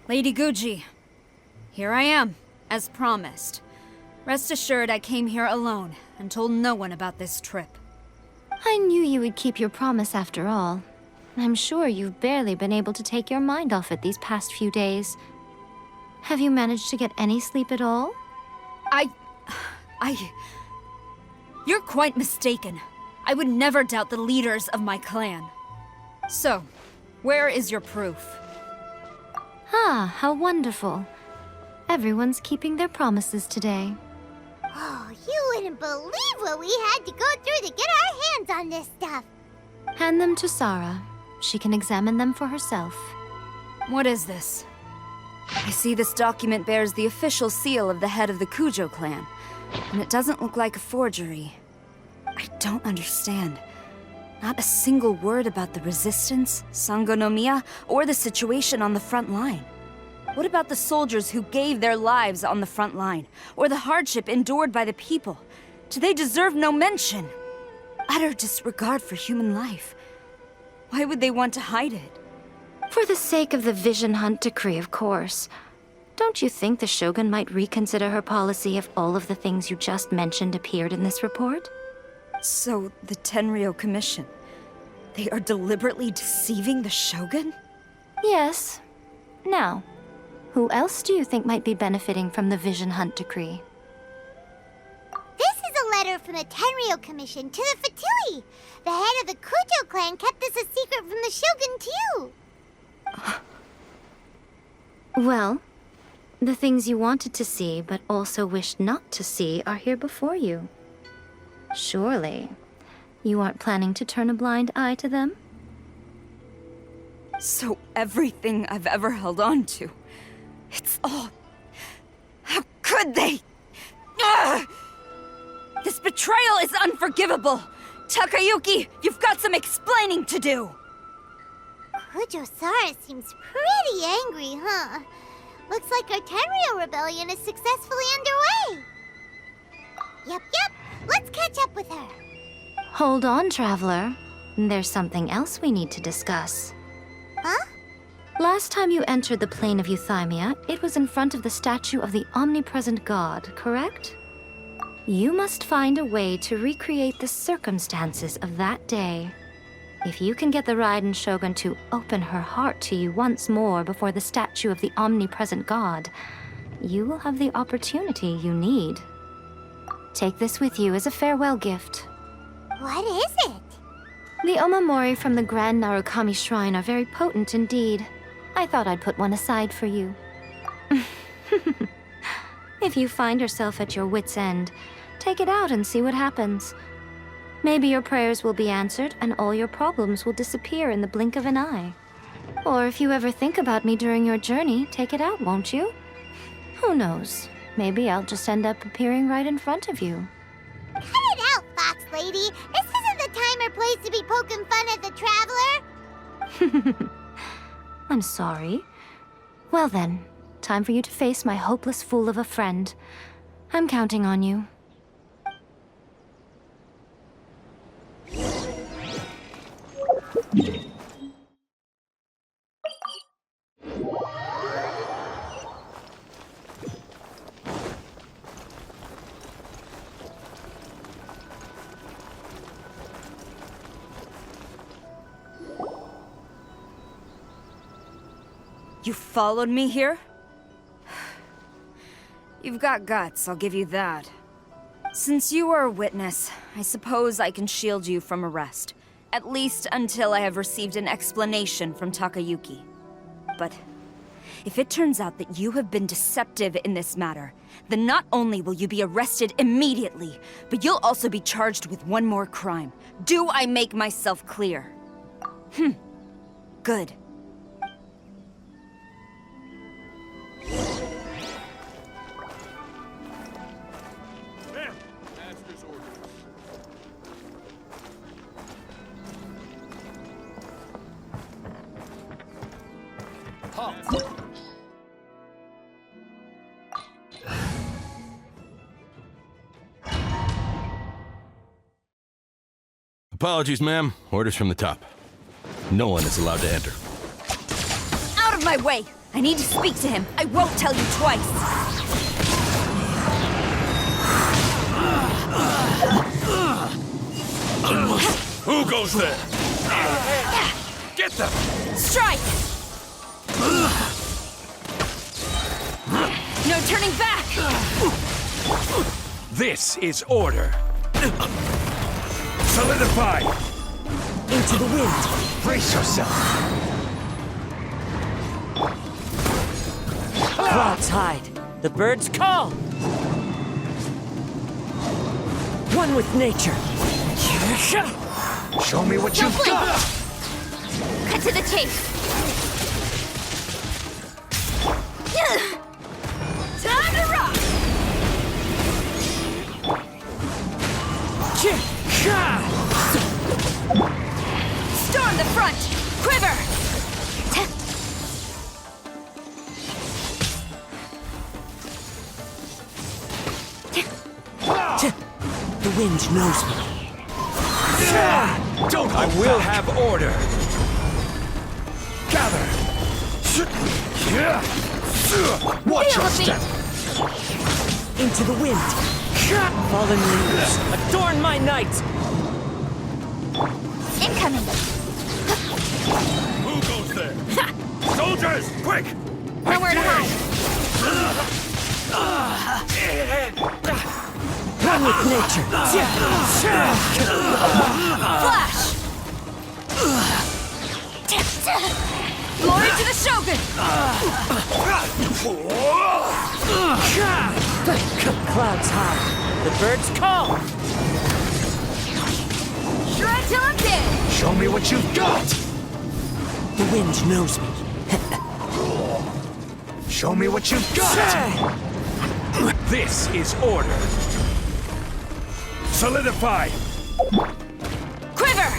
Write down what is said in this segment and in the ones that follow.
Lady Guji, here I am, as promised. Rest assured I came here alone and told no one about this trip. I knew you would keep your promise after all. I'm sure you've barely been able to take your mind off it these past few days. Have you managed to get any sleep at all? You're quite mistaken. I would never doubt the leaders of my clan. So, where is your proof? Ah, how wonderful. Everyone's keeping their promises today. Oh, you wouldn't believe what we had to go through to get our hands on this stuff. Hand them to Sarah. She can examine them for herself. What is this? I see this document bears the official seal of the head of the Kujo clan, and it doesn't look like a forgery. I don't understand. Not a single word about the resistance, Sangonomiya, or the situation on the front line. What about the soldiers who gave their lives on the front line, or the hardship endured by the people? Do they deserve no mention? Utter disregard for human life. Why would they want to hide it? For the sake of the Vision Hunt decree, of course. Don't you think the Shogun might reconsider her policy if all of the things you just mentioned appeared in this report? So, the Tenryou Commission, they are deliberately deceiving the Shogun? Yes. Now, who else do you think might be benefiting from the Vision Hunt decree? This is a letter from the Tenryou Commission to the Fatui. The head of the Kujo clan kept this a secret from the Shogun, too. Well, the things you wanted to see but also wished not to see are here before you. Surely, you aren't planning to turn a blind eye to them? So everything I've ever held on to, it's all... How could they? Ugh! This betrayal is unforgivable! Takayuki, you've got some explaining to do! Kujo-Sara seems pretty angry, huh? Looks like our Tenryou rebellion is successfully underway. Yep. Let's catch up with her. Hold on, Traveler. There's something else we need to discuss. Huh? Last time you entered the plane of Euthymia, it was in front of the statue of the omnipresent god, correct? You must find a way to recreate the circumstances of that day. If you can get the Raiden Shogun to open her heart to you once more before the statue of the omnipresent god, you will have the opportunity you need. Take this with you as a farewell gift. What is it? The omamori from the Grand Narukami Shrine are very potent indeed. I thought I'd put one aside for you. If you find yourself at your wit's end, take it out and see what happens. Maybe your prayers will be answered and all your problems will disappear in the blink of an eye. Or if you ever think about me during your journey, take it out, won't you? Who knows? Maybe I'll just end up appearing right in front of you. Cut it out, Fox Lady. This isn't the time or place to be poking fun at the Traveler. I'm sorry. Well then, time for you to face my hopeless fool of a friend. I'm counting on you. You followed me here? You've got guts, I'll give you that. Since you are a witness, I suppose I can shield you from arrest. At least until I have received an explanation from Takayuki. But if it turns out that you have been deceptive in this matter, then not only will you be arrested immediately, but you'll also be charged with one more crime. Do I make myself clear? Good. Halt! Apologies, ma'am. Orders from the top. No one is allowed to enter. Out of my way! I need to speak to him. I won't tell you twice. Who goes there? Get them! Strike! No turning back! This is order. Solidify! Into the wind! Brace yourself! Clouds hide. The birds call. One with nature. Show me what you've got! Cut to the chase! Time to rock! Storm the front! Quiver! The wind knows me. Don't I will have order! Gather! Watch your step! Into the wind. Fallen leaves, adorn my night! Incoming! Who goes there? Soldiers, quick! Nowhere to hide! One with nature. Flash! Glory to the Shogun! Clouds high. The birds call. Shred till I'm dead! Show me what you've got! The wind knows me. Show me what you've got! This is order. Solidify! Quiver!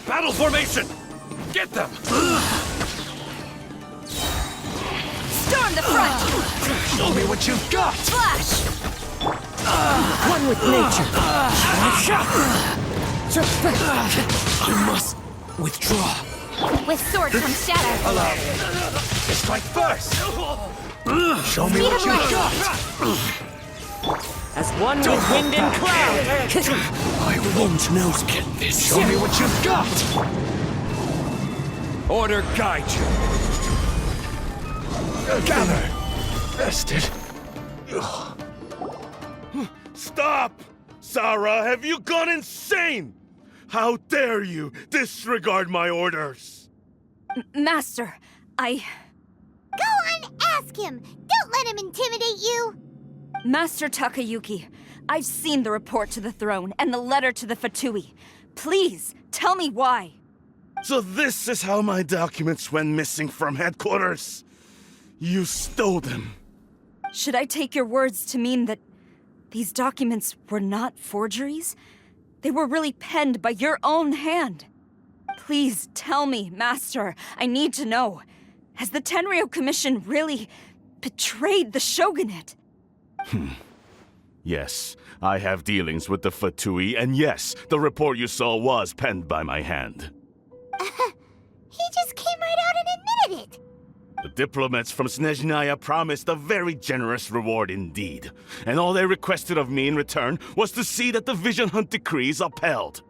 Battle formation! Get them! Storm the front! Show me what you've got! Flash! One with nature. You must withdraw. With sword comes shadow. Allow me. Strike first! Show me what you've got! As one with wind and cloud. The wind knows me. Show me what you've got! Order guide you. Gather! Vested. Stop! Sarah, have you gone insane? How dare you disregard my orders? Master, I... Go and ask him! Don't let him intimidate you! Master Takayuki, I've seen the report to the throne and the letter to the Fatui. Please, tell me why. So this is how my documents went missing from headquarters? You stole them. Should I take your words to mean that these documents were not forgeries? They were really penned by your own hand. Please tell me, Master. I need to know. Has the Tenryo Commission really betrayed the Shogunate? Yes, I have dealings with the Fatui, and yes, the report you saw was penned by my hand. He just came right out and admitted it! The diplomats from Snezhnaya promised a very generous reward indeed, and all they requested of me in return was to see that the Vision Hunt decree is upheld.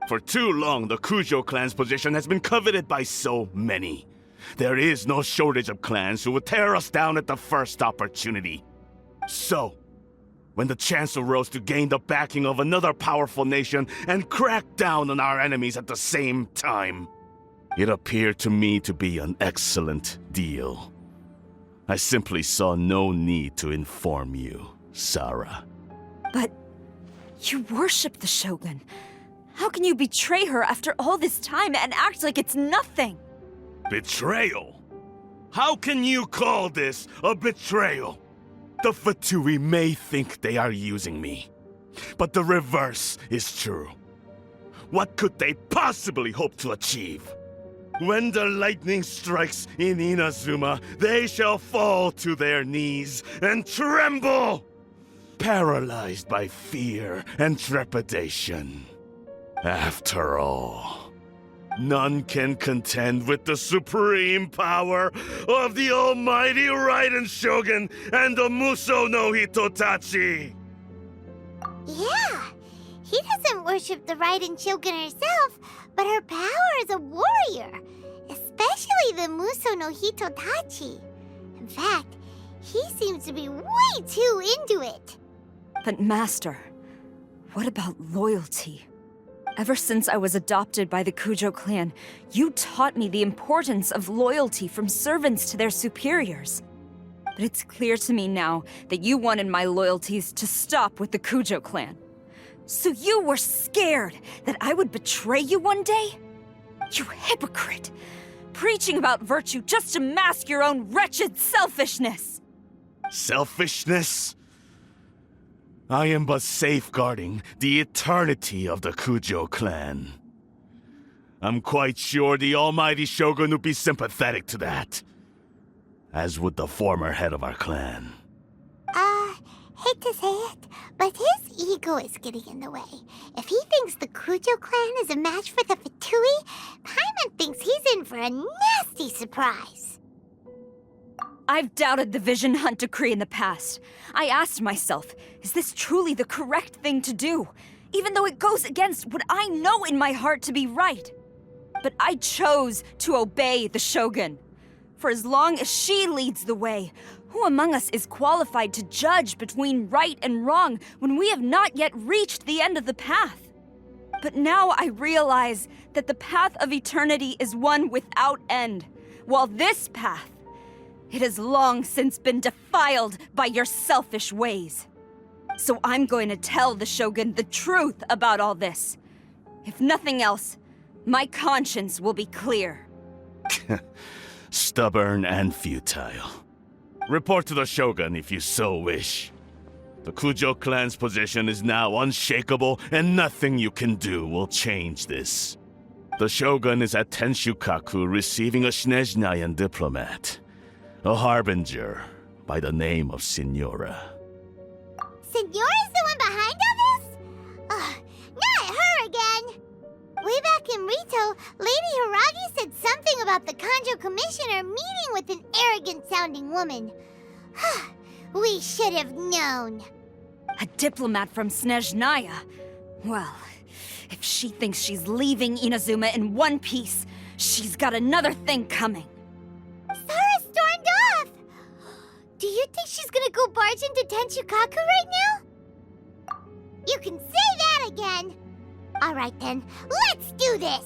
For too long, the Kujo clan's position has been coveted by so many. There is no shortage of clans who would tear us down at the first opportunity. So, when the chance arose to gain the backing of another powerful nation and crack down on our enemies at the same time, it appeared to me to be an excellent deal. I simply saw no need to inform you, Sarah. But you worship the Shogun. How can you betray her after all this time and act like it's nothing? Betrayal? How can you call this a betrayal? The Fatui may think they are using me, but the reverse is true. What could they possibly hope to achieve? When the lightning strikes in Inazuma, they shall fall to their knees and tremble! paralyzed by fear and trepidation. After all, none can contend with the supreme power of the almighty Raiden Shogun and the Muso no Hitotachi! Yeah, he doesn't worship the Raiden Shogun herself, but her power as a warrior, especially the Muso no Hitotachi. In fact, he seems to be way too into it. But Master, what about loyalty? Ever since I was adopted by the Kujo clan, you taught me the importance of loyalty from servants to their superiors. But it's clear to me now that you wanted my loyalties to stop with the Kujo clan. So you were scared that I would betray you one day? You hypocrite! Preaching about virtue just to mask your own wretched selfishness! Selfishness? I am but safeguarding the eternity of the Kujo clan. I'm quite sure the almighty Shogun would be sympathetic to that. As would the former head of our clan. Hate to say it, but his ego is getting in the way. If he thinks the Kujo clan is a match for the Fatui, Paimon thinks he's in for a nasty surprise. I've doubted the Vision Hunt decree in the past. I asked myself, is this truly the correct thing to do? Even though it goes against what I know in my heart to be right. But I chose to obey the Shogun. For as long as she leads the way, who among us is qualified to judge between right and wrong when we have not yet reached the end of the path? But now I realize that the path of eternity is one without end, while this path, it has long since been defiled by your selfish ways. So I'm going to tell the Shogun the truth about all this. If nothing else, my conscience will be clear. Stubborn and futile. Report to the Shogun if you so wish. The Kujo clan's position is now unshakable, and nothing you can do will change this. The Shogun is at Tenshukaku receiving a Snezhnayan diplomat. A harbinger by the name of Signora. Signora's the one behind all this? Not her again! Way back in Rito, Lady Hiragi said something about the Kanjo Commissioner meeting with an arrogant-sounding woman. We should have known. A diplomat from Snezhnaya? Well, if she thinks she's leaving Inazuma in one piece, she's got another thing coming. Sara stormed off! Do you think she's gonna go barge into Tenshukaku right now? You can say that again! Alright then, let's do this!